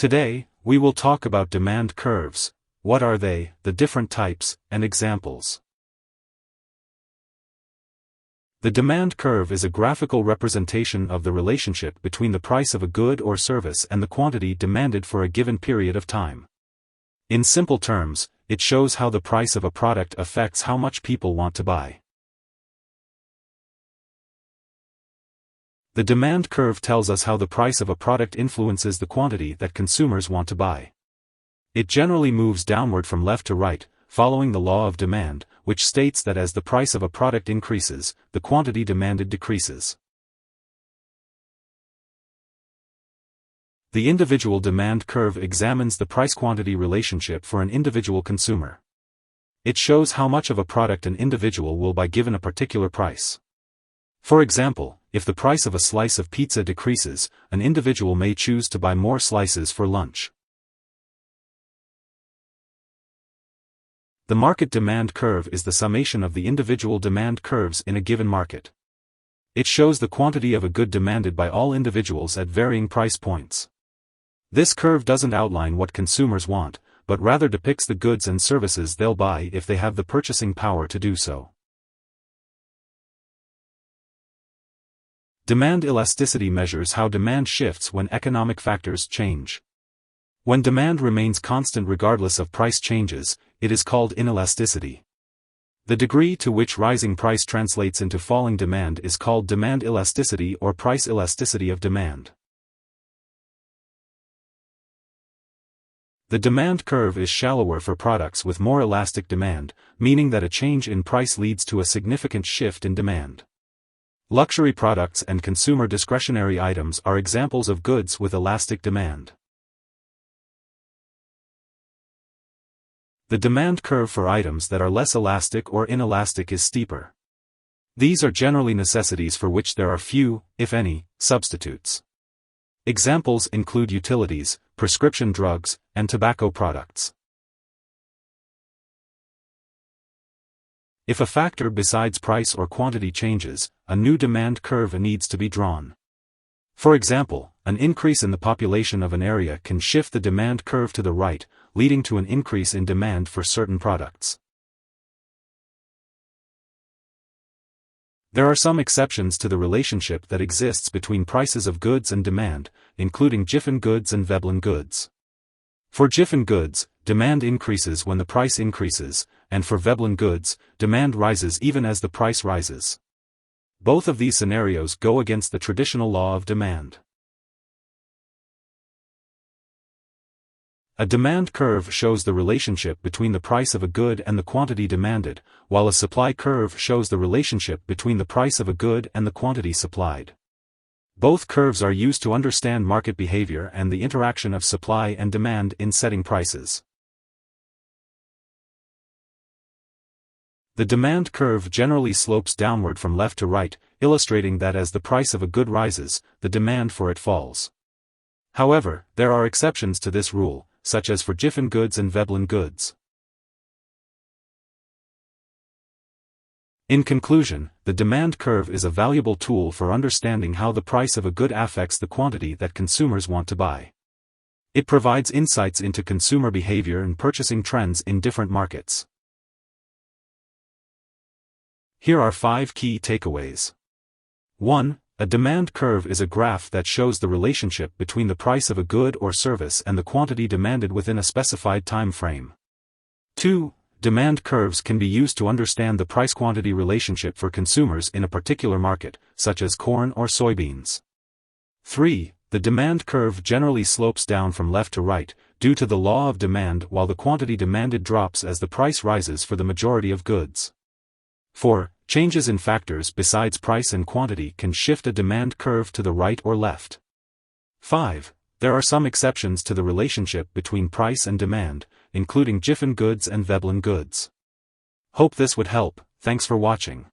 Today, we will talk about demand curves. What are they, the different types, and examples. The demand curve is a graphical representation of the relationship between the price of a good or service and the quantity demanded for a given period of time. In simple terms, it shows how the price of a product affects how much people want to buy. The demand curve tells us how the price of a product influences the quantity that consumers want to buy. It generally moves downward from left to right, following the law of demand, which states that as the price of a product increases, the quantity demanded decreases. The individual demand curve examines the price-quantity relationship for an individual consumer. It shows how much of a product an individual will buy given a particular price. For example, if the price of a slice of pizza decreases, an individual may choose to buy more slices for lunch. The market demand curve is the summation of the individual demand curves in a given market. It shows the quantity of a good demanded by all individuals at varying price points. This curve doesn't outline what consumers want, but rather depicts the goods and services they'll buy if they have the purchasing power to do so. Demand elasticity measures how demand shifts when economic factors change. When demand remains constant regardless of price changes, it is called inelasticity. The degree to which rising price translates into falling demand is called demand elasticity or price elasticity of demand. The demand curve is shallower for products with more elastic demand, meaning that a change in price leads to a significant shift in demand. Luxury products and consumer discretionary items are examples of goods with elastic demand. The demand curve for items that are less elastic or inelastic is steeper. These are generally necessities for which there are few, if any, substitutes. Examples include utilities, prescription drugs, and tobacco products. If a factor besides price or quantity changes, a new demand curve needs to be drawn. For example, an increase in the population of an area can shift the demand curve to the right, leading to an increase in demand for certain products. There are some exceptions to the relationship that exists between prices of goods and demand, including Giffen goods and Veblen goods. For Giffen goods, demand increases when the price increases, and for Veblen goods, demand rises even as the price rises. Both of these scenarios go against the traditional law of demand. A demand curve shows the relationship between the price of a good and the quantity demanded, while a supply curve shows the relationship between the price of a good and the quantity supplied. Both curves are used to understand market behavior and the interaction of supply and demand in setting prices. The demand curve generally slopes downward from left to right, illustrating that as the price of a good rises, the demand for it falls. However, there are exceptions to this rule, such as for Giffen goods and Veblen goods. In conclusion, the demand curve is a valuable tool for understanding how the price of a good affects the quantity that consumers want to buy. It provides insights into consumer behavior and purchasing trends in different markets. Here are 5 key takeaways. 1. A demand curve is a graph that shows the relationship between the price of a good or service and the quantity demanded within a specified time frame. 2. Demand curves can be used to understand the price-quantity relationship for consumers in a particular market, such as corn or soybeans. 3. The demand curve generally slopes down from left to right, due to the law of demand, while the quantity demanded drops as the price rises for the majority of goods. 4. Changes in factors besides price and quantity can shift a demand curve to the right or left. 5. There are some exceptions to the relationship between price and demand, including Giffen goods and Veblen goods. Hope this would help. Thanks for watching.